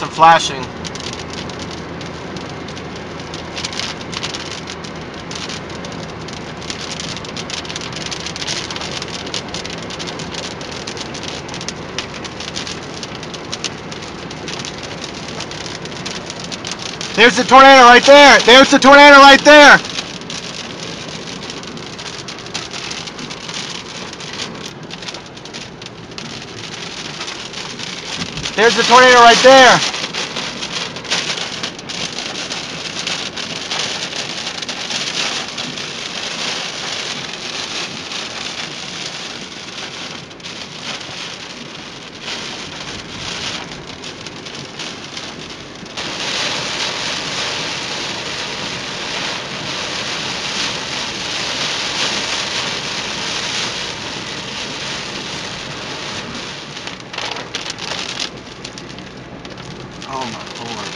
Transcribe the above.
some flashing. There's the tornado right there. There's the tornado right there. There's the tornado right there. Oh my Lord.